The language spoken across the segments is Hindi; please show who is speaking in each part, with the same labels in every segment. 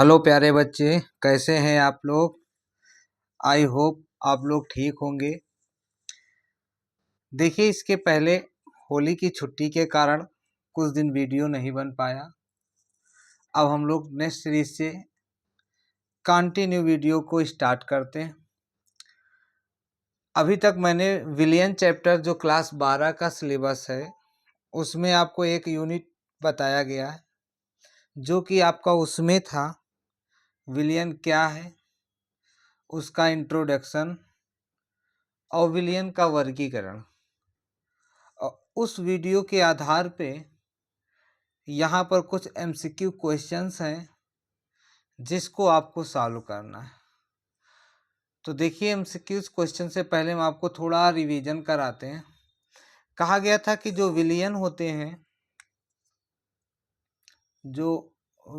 Speaker 1: हेलो प्यारे बच्चे, कैसे हैं आप लोग। आई होप आप लोग ठीक होंगे। देखिए, इसके पहले होली की छुट्टी के कारण कुछ दिन वीडियो नहीं बन पाया। अब हम लोग नेक्स्ट सीरीज से कंटिन्यू वीडियो को स्टार्ट करते हैं। अभी तक मैंने विलियन चैप्टर जो क्लास 12 का सिलेबस है उसमें आपको एक यूनिट बताया गया है, जो कि आपका उसमें था विलियन क्या है, उसका इंट्रोडक्शन और विलियन का वर्गीकरण। उस वीडियो के आधार पे यहाँ पर कुछ एमसीक्यू क्वेश्चंस हैं जिसको आपको सॉल्व करना है। तो देखिए, एमसीक्यू क्वेश्चन से पहले हम आपको थोड़ा रिवीजन कराते हैं। कहा गया था कि जो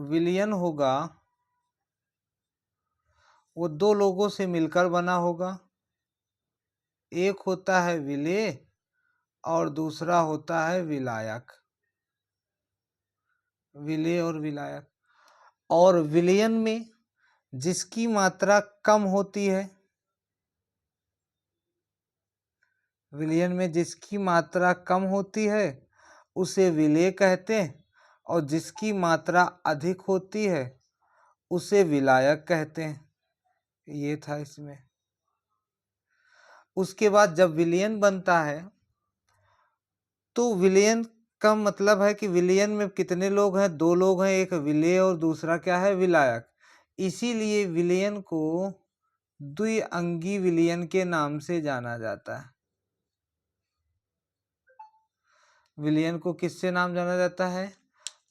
Speaker 1: विलियन होगा वो दो लोगों से मिलकर बना होगा। एक होता है विलेय और दूसरा होता है विलायक। विलेय और विलायक। और विलियन में जिसकी मात्रा कम होती है, विलियन में जिसकी मात्रा कम होती है उसे विलेय कहते हैं, और जिसकी मात्रा अधिक होती है उसे विलायक कहते हैं। ये था इसमें। उसके बाद जब विलियन बनता है तो विलियन का मतलब है कि विलियन में कितने लोग हैं, दो लोग हैं, एक विलेय और दूसरा क्या है, विलायक। इसीलिए विलियन को द्विअंगी विलियन के नाम से जाना जाता है। विलियन को किससे नाम जाना जाता है,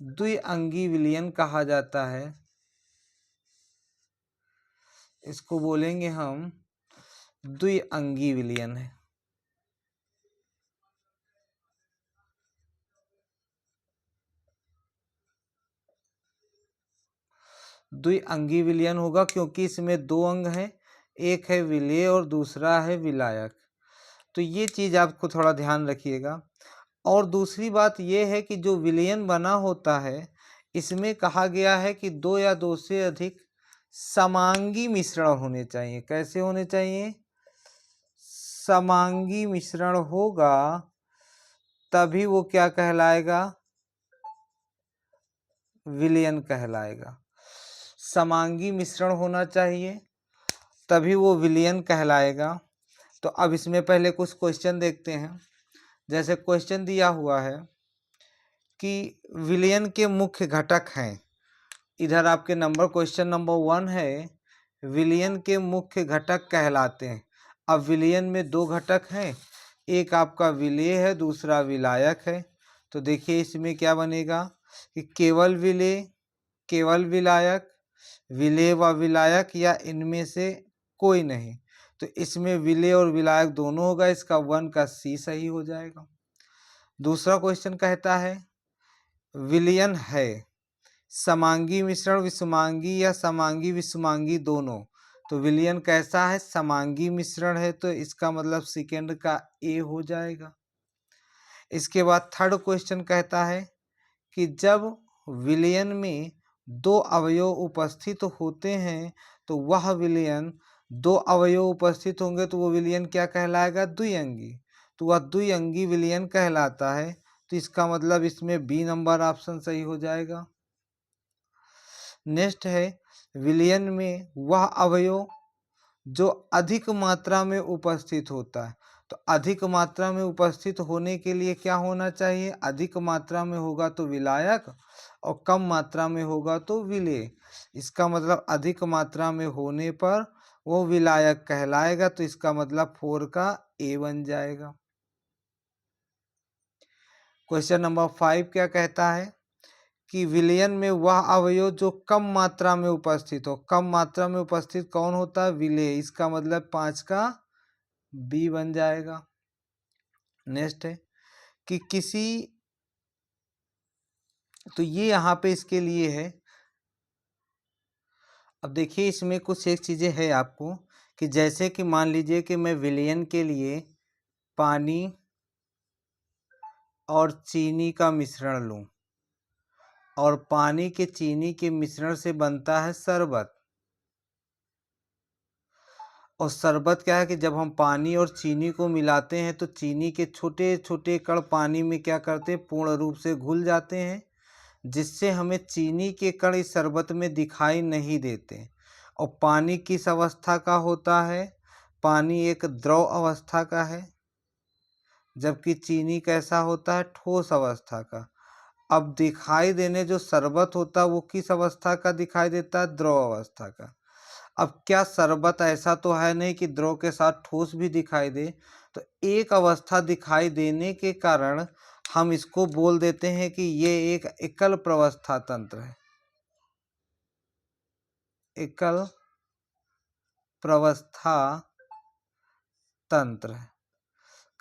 Speaker 1: द्विअंगी विलियन कहा जाता है। इसको बोलेंगे हम द्विअंगी विलियन है। द्विअंगी विलियन होगा क्योंकि इसमें दो अंग हैं, एक है विलेय और दूसरा है विलायक। तो ये चीज आपको थोड़ा ध्यान रखिएगा। और दूसरी बात ये है कि जो विलियन बना होता है इसमें कहा गया है कि दो या दो से अधिक समांगी मिश्रण होने चाहिए। कैसे होने चाहिए, समांगी मिश्रण होगा तभी वो क्या कहलाएगा, विलियन कहलाएगा। समांगी मिश्रण होना चाहिए तभी वो विलियन कहलाएगा। तो अब इसमें पहले कुछ क्वेश्चन देखते हैं। जैसे क्वेश्चन दिया हुआ है कि विलियन के मुख्य घटक हैं। इधर आपके क्वेश्चन नंबर 1 है, विलियन के मुख्य घटक कहलाते हैं। अब विलियन में दो घटक हैं, एक आपका विलेय है, दूसरा विलायक है। तो देखिए इसमें क्या बनेगा कि केवल विलेय, केवल विलायक, विलेय व विलायक या इनमें से कोई नहीं। तो इसमें विलेय और विलायक दोनों होगा, इसका 1 का सी सही हो जाएगा। दूसरा क्वेश्चन कहता है विलियन है समांगी मिश्रण विषमांगी या समांगी विषमांगी दोनों। तो विलियन कैसा है, समांगी मिश्रण है, तो इसका मतलब सेकेंड का ए हो जाएगा। इसके बाद थर्ड क्वेश्चन कहता है कि जब विलियन में दो अवयव उपस्थित होते हैं तो वह विलियन, दो अवयव उपस्थित होंगे तो वो विलियन क्या कहलाएगा, द्विअंगी। तो वह द्विअंगी विलियन कहलाता है। तो इसका मतलब इसमें बी नंबर ऑप्शन सही हो जाएगा। नेक्स्ट है विलियन में वह अवयव जो अधिक मात्रा में उपस्थित होता है। तो अधिक मात्रा में उपस्थित होने के लिए क्या होना चाहिए, अधिक मात्रा में होगा तो विलायक और कम मात्रा में होगा तो विलेय। इसका मतलब अधिक मात्रा में होने पर वो विलायक कहलाएगा। तो इसका मतलब 4 का ए बन जाएगा। क्वेश्चन नंबर 5 क्या कहता है कि विलियन में वह अवयव जो कम मात्रा में उपस्थित हो। कम मात्रा में उपस्थित कौन होता है, विलेय। इसका मतलब 5 का बी बन जाएगा। नेक्स्ट है कि किसी, तो ये यहाँ पे इसके लिए है। अब देखिए इसमें कुछ एक चीज़ें है आपको कि जैसे कि मान लीजिए कि मैं विलियन के लिए पानी और चीनी का मिश्रण लूँ, और पानी के चीनी के मिश्रण से बनता है शरबत। और शरबत क्या है कि जब हम पानी और चीनी को मिलाते हैं तो चीनी के छोटे छोटे कण पानी में क्या करते हैं, पूर्ण रूप से घुल जाते हैं, जिससे हमें चीनी के कण इस शरबत में दिखाई नहीं देते। और पानी किस अवस्था का होता है? पानी एक द्रव अवस्था का है, जबकि चीनी कैसा होता है? ठोस अवस्था का। अब दिखाई देने जो शरबत होता है वो किस अवस्था का दिखाई देता है? द्रव अवस्था का। अब क्या शरबत ऐसा तो है नहीं कि द्रव के साथ ठोस भी दिखाई दे, तो एक अवस्था दिखाई देने के कारण हम इसको बोल देते हैं कि ये एक एकल प्रवस्था तंत्र है। एकल प्रवस्था तंत्र है।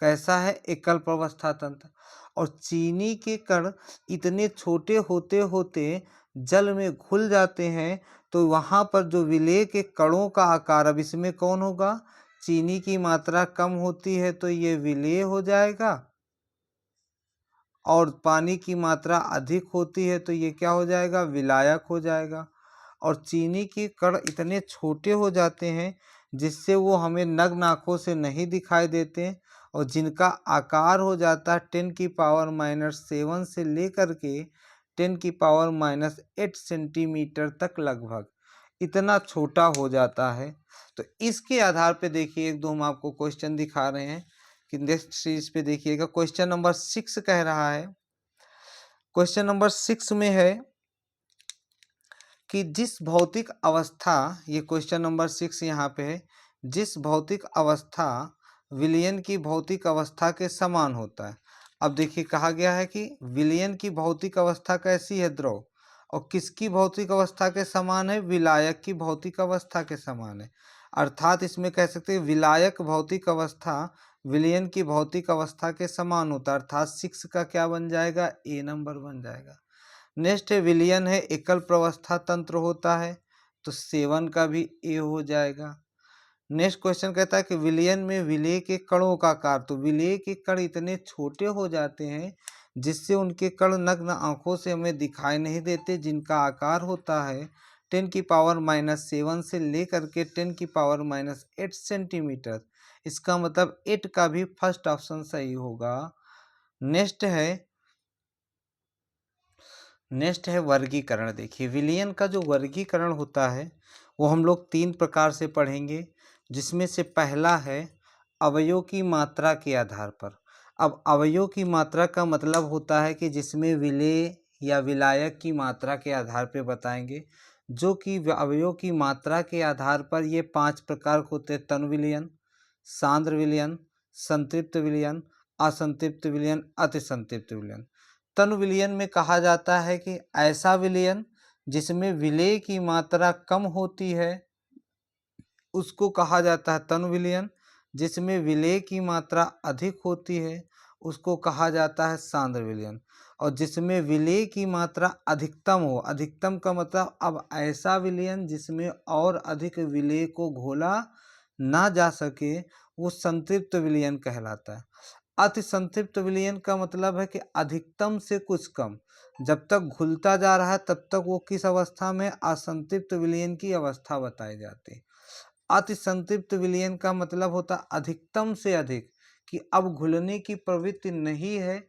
Speaker 1: कैसा है? एकल प्रवस्था तंत्र। और चीनी के कण इतने छोटे होते होते जल में घुल जाते हैं, तो वहाँ पर जो विलेय के कणों का आकार, अब इसमें कौन होगा? चीनी की मात्रा कम होती है तो ये विलेय हो जाएगा, और पानी की मात्रा अधिक होती है तो ये क्या हो जाएगा? विलायक हो जाएगा। और चीनी के कण इतने छोटे हो जाते हैं जिससे वो हमें नग्न आँखों से नहीं दिखाई देते, और जिनका आकार हो जाता है 10⁻⁻7 से लेकर के 10⁻⁻8 सेंटीमीटर तक लगभग, इतना छोटा हो जाता है। तो इसके आधार पे देखिए एक दो हम आपको क्वेश्चन दिखा रहे हैं कि नेक्स्ट सीरीज पे देखिएगा। क्वेश्चन नंबर 6 कह रहा है, क्वेश्चन नंबर 6 में है कि जिस भौतिक अवस्था, ये क्वेश्चन नंबर 6 यहाँ पे है, जिस भौतिक अवस्था विलयन की भौतिक अवस्था के समान होता है। अब देखिए कहा गया है कि विलयन की भौतिक अवस्था कैसी है? द्रव। और किसकी भौतिक अवस्था के समान है? विलायक की भौतिक अवस्था के समान है। अर्थात इसमें कह सकते हैं विलायक भौतिक अवस्था विलयन की भौतिक अवस्था के समान होता है, अर्थात 6 का क्या बन जाएगा? ए नंबर बन जाएगा। नेक्स्ट है विलयन है एकल प्रवस्था तंत्र होता है, तो 7 का भी ए हो जाएगा। नेक्स्ट क्वेश्चन कहता है कि विलयन में विलेय के कणों का आकार, तो विलेय के कण इतने छोटे हो जाते हैं जिससे उनके कण नग्न आंखों से हमें दिखाई नहीं देते, जिनका आकार होता है 10⁻⁻7 से लेकर के 10⁻⁻8 सेंटीमीटर। इसका मतलब 8 का भी फर्स्ट ऑप्शन सही होगा। नेक्स्ट है वर्गीकरण। देखिए विलयन का जो वर्गीकरण होता है वो हम लोग 3 प्रकार से पढ़ेंगे, जिसमें से पहला है अवयव की मात्रा के आधार पर। अब अवयव की मात्रा का मतलब होता है कि जिसमें विलेय या विलायक की मात्रा के आधार पर बताएंगे, जो कि अवयव की मात्रा के आधार पर ये 5 प्रकार होते हैं: तनु विलयन, सांद्र विलयन, संतृप्त विलयन, असंतृप्त विलयन, अतिसंतृप्त विलयन। तनु विलयन में कहा जाता है कि ऐसा विलयन जिसमें विलेय की मात्रा कम होती है उसको कहा जाता है तनु विलयन। जिसमें विलेय की मात्रा अधिक होती है उसको कहा जाता है सांद्र विलयन। और जिसमें विलेय की मात्रा अधिकतम हो, अधिकतम का मतलब अब ऐसा विलयन जिसमें और अधिक विलेय को घोला ना जा सके, वो संतृप्त विलयन कहलाता है। अति संतृप्त विलयन का मतलब है कि अधिकतम से कुछ कम, जब तक घुलता जा रहा है तब तक वो किस अवस्था में? असंतृप्त विलयन की अवस्था बताई जाती है। अति संतृप्त विलयन का मतलब होता अधिकतम से अधिक, कि अब घुलने की प्रवृत्ति नहीं है,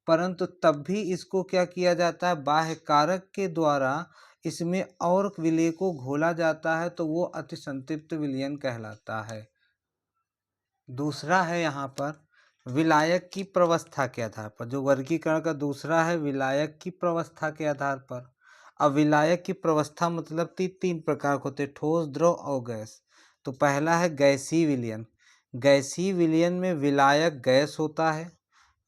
Speaker 1: परंतु तब भी इसको क्या किया जाता है? बाह्य कारक के द्वारा इसमें और विलेय को घोला जाता है, तो वो अति संतृप्त विलयन कहलाता है। दूसरा है यहाँ पर विलायक की प्रवस्था के आधार पर। जो वर्गीकरण का दूसरा है विलायक की प्रवस्था के आधार पर। अब विलायक की प्रवस्था मतलब 3 प्रकार के होते हैं: ठोस, द्रव और गैस। तो पहला है गैसीय विलयन। गैसीय विलयन में विलायक गैस होता है।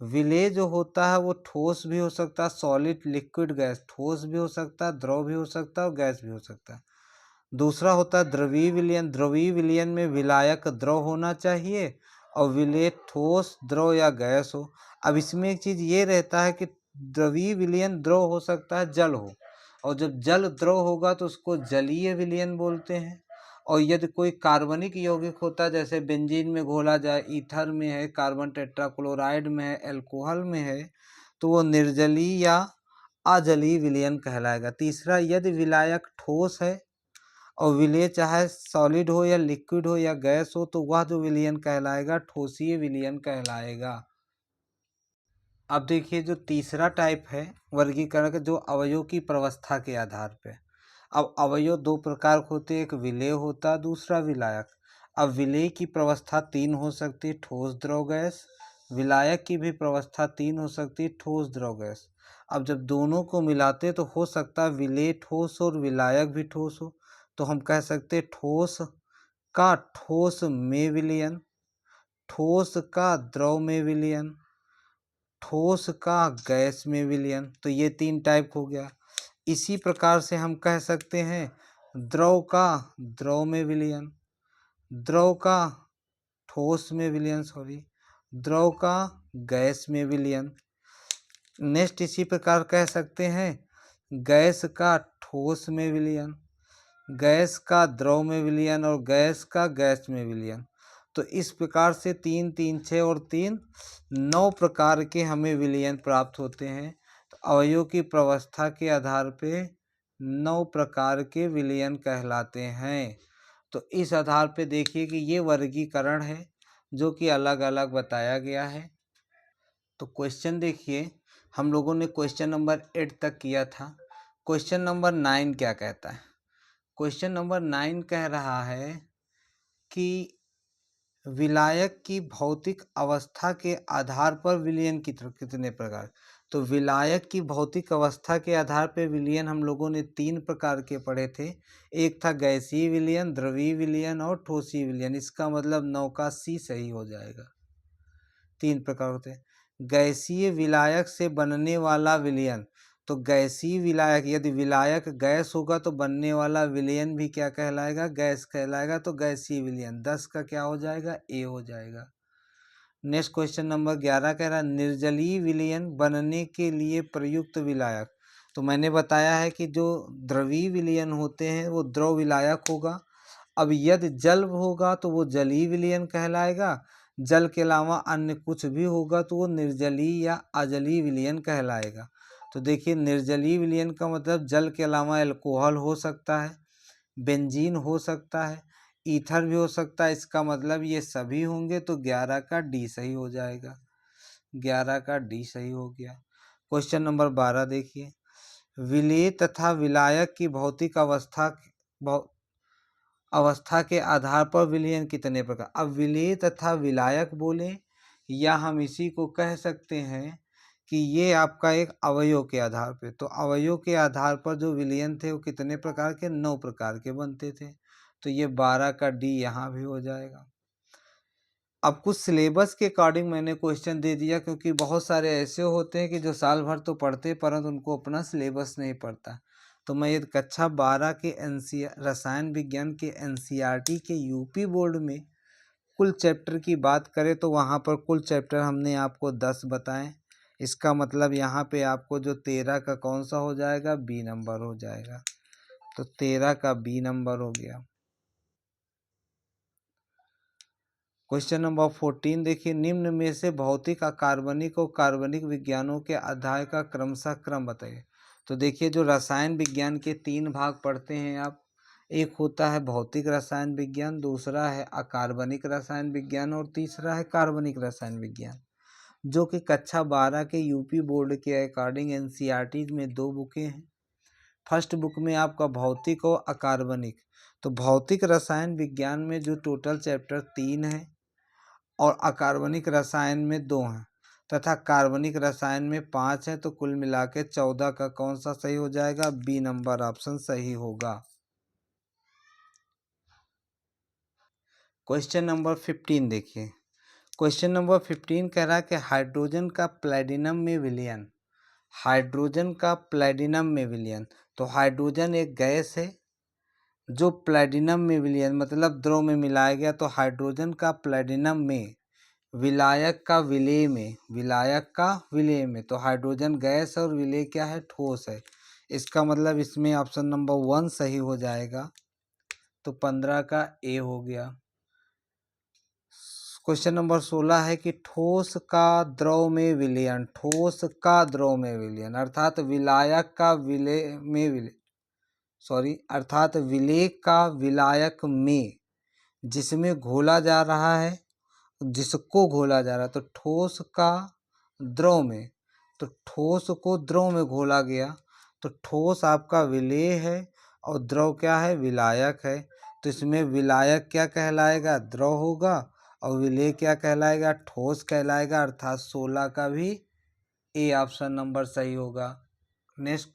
Speaker 1: विलेय जो होता है वो ठोस भी हो सकता है, सॉलिड लिक्विड गैस, ठोस भी हो सकता है, द्रव भी हो सकता है और गैस भी हो सकता है। दूसरा होता है द्रवीय विलयन। द्रवीय विलयन में विलायक द्रव होना चाहिए और विलेय ठोस, द्रव या गैस हो। अब इसमें एक चीज़ ये रहता है कि द्रवीय विलयन द्रव हो सकता है, जल हो, और जब जल द्रव होगा तो उसको जलीय विलयन बोलते हैं। और यदि कोई कार्बनिक यौगिक होता है, जैसे बेंजीन में घोला जाए, ईथर में है, कार्बन टेट्राक्लोराइड में है, एल्कोहल में है, तो वो निर्जलीय या अजलीय विलयन कहलाएगा। तीसरा, यदि विलायक ठोस है और विलेय चाहे सॉलिड हो या लिक्विड हो या गैस हो तो वह जो विलयन कहलाएगा ठोसीय विलयन कहलाएगा। अब देखिए जो तीसरा टाइप है वर्गीकरण का, जो अवयव की प्रवस्था के आधार पे। अब अवयव दो प्रकार के होते हैं, एक विलेय होता है, दूसरा विलायक। अब विलेय की प्रवस्था तीन हो सकती है, ठोस द्रव गैस। विलायक की भी प्रवस्था तीन हो सकती है, ठोस द्रव गैस। अब जब दोनों को मिलाते तो हो सकता है विलेय ठोस और विलायक भी ठोस हो, तो हम कह सकते ठोस का ठोस में विलयन, ठोस का द्रव में विलयन, ठोस का गैस में विलयन। तो ये तीन टाइप हो गया। इसी प्रकार से हम कह सकते हैं द्रव का द्रव में विलयन, द्रव का ठोस में विलयन, द्रव का गैस में विलयन। नेक्स्ट इसी प्रकार कह सकते हैं गैस का ठोस में विलयन, गैस का द्रव में विलयन और गैस का गैस में विलयन। तो इस प्रकार से 3, 3, 6 और 3 9 प्रकार के हमें विलयन प्राप्त होते हैं। तो अवयव की प्रवस्था के आधार पे 9 प्रकार के विलयन कहलाते हैं। तो इस आधार पे देखिए कि ये वर्गीकरण है जो कि अलग अलग बताया गया है। तो क्वेश्चन देखिए, हम लोगों ने क्वेश्चन नंबर 8 तक किया था। क्वेश्चन नंबर 9 क्या कहता है? क्वेश्चन नंबर 9 कह रहा है कि विलायक की भौतिक अवस्था के आधार पर विलयन कितने प्रकार। तो विलायक की भौतिक अवस्था के आधार पर विलयन हम लोगों ने 3 प्रकार के पढ़े थे। एक था गैसीय विलयन, द्रवीय विलयन और ठोसीय विलयन। इसका मतलब 9 का C सही हो जाएगा। 3 प्रकार होते हैं। गैसीय विलायक से बनने वाला विलयन, तो गैसीय विलायक, यदि विलायक गैस होगा तो बनने वाला विलयन भी क्या कहलाएगा? गैस कहलाएगा। तो गैसीय विलयन 10 का क्या हो जाएगा? ए हो जाएगा। नेक्स्ट क्वेश्चन नंबर 11 कह रहा है निर्जलीय विलयन बनने के लिए प्रयुक्त विलायक। तो मैंने बताया है कि जो द्रवीय विलयन होते हैं वो द्रव विलायक होगा। अब यदि जल होगा तो वो जलीय विलयन कहलाएगा, जल के अलावा अन्य कुछ भी होगा तो वो निर्जलीय या अजलीय विलयन कहलाएगा। तो देखिए निर्जलीय विलयन का मतलब जल के अलावा अल्कोहल हो सकता है, बेंजीन हो सकता है, ईथर भी हो सकता है। इसका मतलब ये सभी होंगे। तो 11 का डी सही हो जाएगा। 11 का डी सही हो गया। क्वेश्चन नंबर 12 देखिए, विलेय तथा विलायक की भौतिक अवस्था के आधार पर विलयन कितने प्रकार। अब विलेय तथा विलायक बोले या हम इसी को कह सकते हैं कि ये आपका एक अवयव के आधार पे। तो अवयव के आधार पर जो विलयन थे वो कितने प्रकार के? 9 प्रकार के बनते थे। तो ये 12 का डी यहाँ भी हो जाएगा। अब कुछ सिलेबस के अकॉर्डिंग मैंने क्वेश्चन दे दिया, क्योंकि बहुत सारे ऐसे होते हैं कि जो साल भर तो पढ़ते परंतु उनको अपना सिलेबस नहीं पढ़ता। तो मैं ये कक्षा 12 के रसायन विज्ञान के NCERT के यूपी बोर्ड में कुल चैप्टर की बात करें तो वहाँ पर कुल चैप्टर हमने आपको 10 बताएं। इसका मतलब यहाँ पे आपको जो 13 का कौन सा हो जाएगा? बी नंबर हो जाएगा। तो 13 का बी नंबर हो गया। क्वेश्चन नंबर 14 देखिए, निम्न में से भौतिक अकार्बनिक और कार्बनिक विज्ञानों के अध्याय का क्रमशः क्रम बताइए। तो देखिए जो रसायन विज्ञान के 3 भाग पढ़ते हैं आप, एक होता है भौतिक रसायन विज्ञान, दूसरा है अकार्बनिक रसायन विज्ञान और तीसरा है कार्बनिक रसायन विज्ञान, जो कि कक्षा 12 के यूपी बोर्ड के अकॉर्डिंग NCERT में 2 बुकें हैं। फर्स्ट बुक में आपका भौतिक और अकार्बनिक। तो भौतिक रसायन विज्ञान में जो टोटल चैप्टर 3 है और अकार्बनिक रसायन में 2 हैं तथा कार्बनिक रसायन में 5 हैं, तो कुल मिला के 14 का कौन सा सही हो जाएगा? बी नंबर ऑप्शन सही होगा। क्वेश्चन नंबर 15 देखिए, क्वेश्चन नंबर 15 कह रहा है कि हाइड्रोजन का प्लैटिनम में विलयन, हाइड्रोजन का प्लैटिनम में विलयन। तो हाइड्रोजन एक गैस है जो प्लैटिनम में विलयन मतलब द्रव में मिलाया गया। तो हाइड्रोजन का प्लैटिनम में विलायक का विलेय में, विलायक का विलेय में। तो हाइड्रोजन गैस और विलेय क्या है? ठोस है। इसका मतलब इसमें ऑप्शन नंबर 1 सही हो जाएगा। तो 15 का ए हो गया। क्वेश्चन नंबर 16 है कि ठोस का द्रव में विलयन, ठोस का द्रव में विलयन अर्थात विलायक का विलय में विलय अर्थात विलेय का विलायक में जिसमें घोला जा रहा है, जिसको घोला जा रहा है, तो ठोस का द्रव में, तो ठोस को द्रव में घोला गया, तो ठोस आपका विलेय है और द्रव क्या है, विलायक है। तो इसमें विलायक क्या कहलाएगा, द्रव होगा, और विलेय क्या कहलाएगा, ठोस कहलाएगा, अर्थात 16 का भी ए ऑप्शन नंबर सही होगा। नेक्स्ट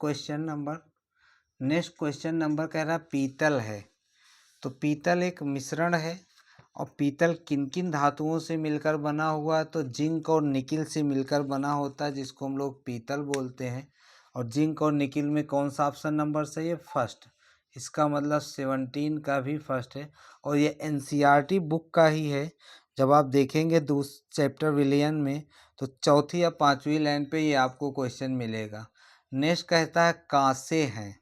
Speaker 1: क्वेश्चन नंबर कह रहा पीतल है। तो पीतल एक मिश्रण है, और पीतल किन किन धातुओं से मिलकर बना हुआ है, तो जिंक और निकिल से मिलकर बना होता है, जिसको हम लोग पीतल बोलते हैं। और जिंक और निकिल में कौन सा ऑप्शन नंबर सही है, फर्स्ट। इसका मतलब 17 का भी फर्स्ट है, और ये एनसीईआरटी बुक का ही है। जब आप देखेंगे चैप्टर विलियन में, तो चौथी या पांचवी लाइन पे ये आपको क्वेश्चन मिलेगा। नेक्स्ट कहता है कांसे हैं।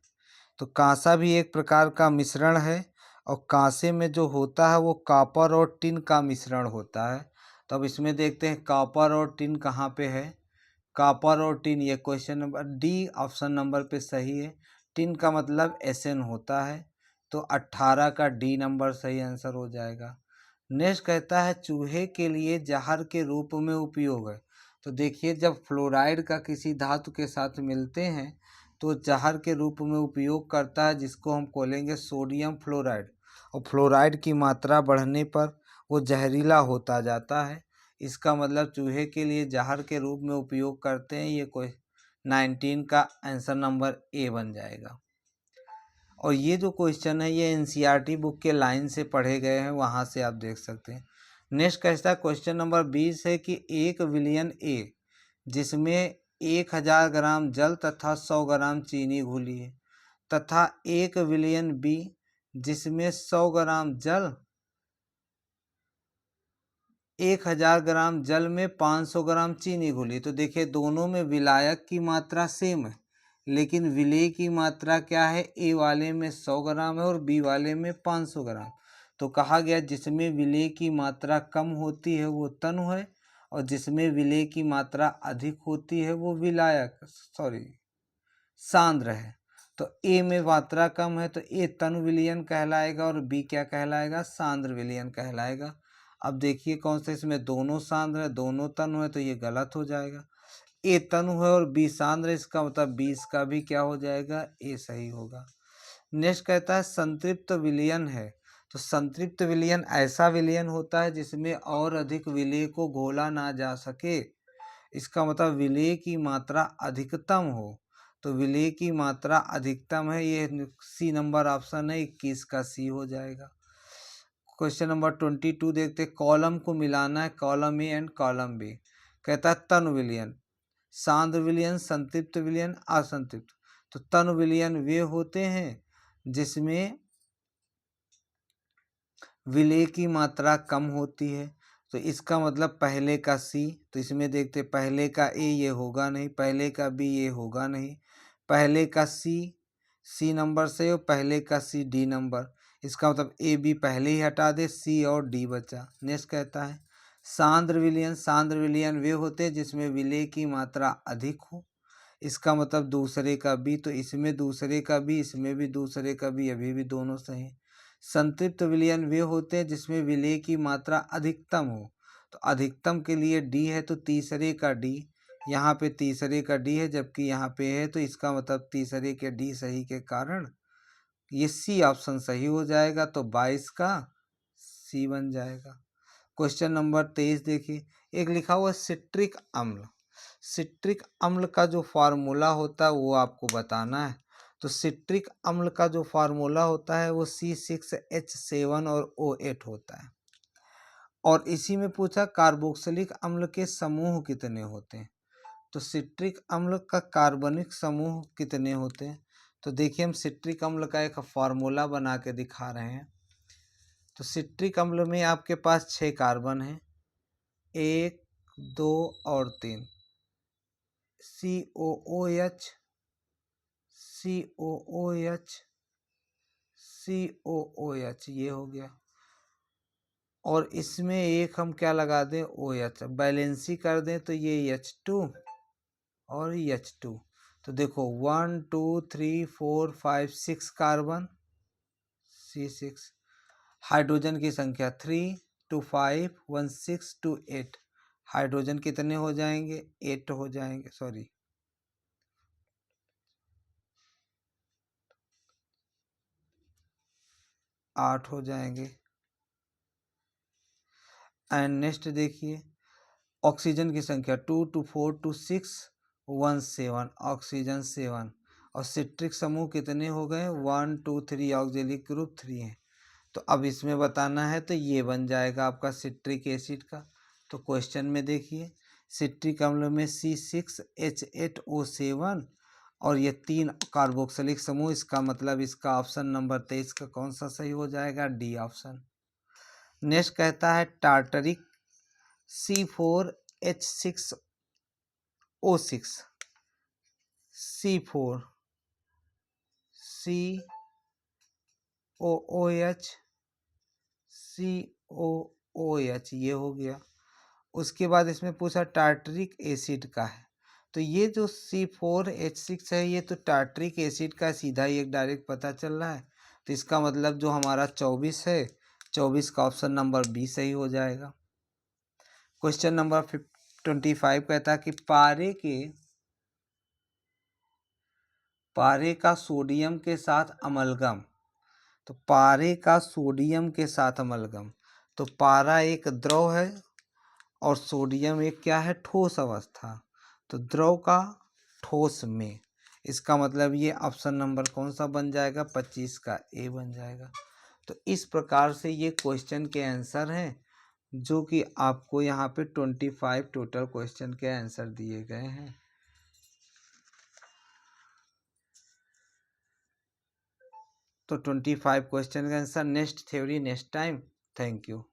Speaker 1: तो कांसा भी एक प्रकार का मिश्रण है, और कांसे में जो होता है वो कॉपर और टिन का मिश्रण होता है। तो अब इसमें देखते हैं कॉपर और टिन कहाँ पे है। कॉपर और टिन, ये question number D option number पे सही है। टिन का मतलब एसएन होता है, तो 18 का डी नंबर सही आंसर हो जाएगा। नेक्स्ट कहता है चूहे के लिए जहर के रूप में उपयोग है। तो देखिए, जब फ्लोराइड का किसी धातु के साथ मिलते हैं तो जहर के रूप में उपयोग करता है, जिसको हम बोलेंगे सोडियम फ्लोराइड। और फ्लोराइड की मात्रा बढ़ने पर वो जहरीला होता जाता है। इसका मतलब चूहे के लिए जहर के रूप में उपयोग करते हैं। ये कोई 19 का आंसर नंबर ए बन जाएगा। और ये जो क्वेश्चन है ये एनसीईआरटी बुक के लाइन से पढ़े गए हैं, वहाँ से आप देख सकते हैं। नेक्स्ट कैसा क्वेश्चन नंबर 20 है कि एक विलियन ए जिसमें 1000 ग्राम जल तथा 100 ग्राम चीनी घुली है, तथा एक विलियन बी जिसमें 100 ग्राम जल 1000 ग्राम जल में 500 ग्राम चीनी घुली। तो देखिए, दोनों में विलायक की मात्रा सेम है, लेकिन विलेय की मात्रा क्या है, ए वाले में 100 ग्राम है और बी वाले में 500 ग्राम। तो कहा गया जिसमें विलेय की मात्रा कम होती है वो तनु है, और जिसमें विलेय की मात्रा अधिक होती है वो सांद्र है। तो ए में मात्रा कम है तो ए तनु विलयन कहलाएगा, और बी क्या कहलाएगा, सांद्र विलयन कहलाएगा। अब देखिए कौन सा, इसमें दोनों सांद्र है, दोनों तनु है, तो ये गलत हो जाएगा। ए तनु है और बी सांद्र, इसका मतलब 20 का भी क्या हो जाएगा, ए सही होगा। नेक्स्ट कहता है संतृप्त विलयन है। तो संतृप्त विलयन ऐसा विलयन होता है जिसमें और अधिक विलेय को घोला ना जा सके। इसका मतलब विलेय की मात्रा अधिकतम हो। तो विलेय की मात्रा अधिकतम है, ये सी नंबर ऑप्शन है, 21 का सी हो जाएगा। क्वेश्चन नंबर 22 देखते, कॉलम को मिलाना है, column A and column B. कहता है तनु विलयन, सांद्र विलयन, संतृप्त विलयन, असंतृप्त। तो तनु विलयन वे होते हैं जिसमें विलेय की मात्रा कम होती है। तो इसका मतलब पहले का सी, तो इसमें देखते पहले का ए ये होगा नहीं, पहले का बी ये होगा नहीं, पहले का सी नंबर से, और पहले का सी डी नंबर। इसका मतलब ए बी पहले ही हटा दे, सी और डी बचा। नेक्स्ट कहता है सांद्र विलयन वे होते हैं जिसमें विलेय की मात्रा अधिक हो। इसका मतलब दूसरे का बी, तो इसमें दूसरे का बी, इसमें भी दूसरे का बी, अभी भी दोनों सही। संतृप्त विलयन वे होते हैं जिसमें विलेय की मात्रा अधिकतम हो। तो अधिकतम के लिए डी है, तो तीसरे का डी, यहाँ पे तीसरे का डी है जबकि यहाँ पे है, तो इसका मतलब तीसरे के डी सही के कारण ये सी ऑप्शन सही हो जाएगा। तो 22 का सी बन जाएगा। क्वेश्चन नंबर 23 देखिए, एक लिखा हुआ सिट्रिक अम्ल। सिट्रिक अम्ल का जो फार्मूला होता है वो आपको बताना है। तो सिट्रिक अम्ल का जो फार्मूला होता है वो C6H7 और O8 होता है। और इसी में पूछा कार्बोक्सिलिक अम्ल के समूह कितने होते हैं। तो सिट्रिक अम्ल का कार्बनिक समूह कितने होते हैं। तो देखिए, हम सिट्रिक अम्ल का एक फार्मूला बना के दिखा रहे हैं। तो सिट्रिक अम्ल में आपके पास 6 कार्बन हैं, 1 2 और 3, COOH COOH COOH, ये हो गया। और इसमें एक हम क्या लगा दें, ओ एच, बैलेंसी कर दें तो ये H2 और H2। तो देखो 1 2 3 4 5 6 कार्बन, C6। हाइड्रोजन की संख्या 3 2 5 1 6 2 8। हाइड्रोजन कितने हो जाएंगे, 8 हो जाएंगे, सॉरी 8 हो जाएंगे। एंड नेक्स्ट देखिए, ऑक्सीजन की संख्या 2 2 4 2 6 1 7, ऑक्सीजन 7। और सिट्रिक समूह कितने हो गए, 1 2 3, ऑक्जेलिक ग्रुप 3 है। तो अब इसमें बताना है तो ये बन जाएगा आपका सिट्रिक एसिड का। तो क्वेश्चन में देखिए, सिट्रिक अम्ल में C6H8O7 और ये 3 कार्बोक्सिलिक समूह, इसका मतलब इसका ऑप्शन नंबर 23 का कौन सा सही हो जाएगा, डी ऑप्शन। नेक्स्ट कहता है tartaric C4H6O6, C4 COOH COOH, ये हो गया। उसके बाद इसमें पूछा टार्टरिक एसिड का है, तो ये जो C4H6 है ये तो टार्टरिक एसिड का सीधा ही एक डायरेक्ट पता चल रहा है। तो इसका मतलब जो हमारा 24 है, 24 का ऑप्शन नंबर बी सही हो जाएगा। क्वेश्चन नंबर 25 कहता है कि पारे का सोडियम के साथ अमलगम। तो पारे का सोडियम के साथ अमलगम, तो पारा एक द्रव है और सोडियम एक क्या है, ठोस अवस्था। तो द्रव का ठोस में, इसका मतलब ये ऑप्शन नंबर कौन सा बन जाएगा, 25 का ए बन जाएगा। तो इस प्रकार से ये क्वेश्चन के आंसर हैं, जो कि आपको यहाँ पे 25 टोटल क्वेश्चन के आंसर दिए गए हैं। तो 25 क्वेश्चन का answer, next theory next time. Thank you.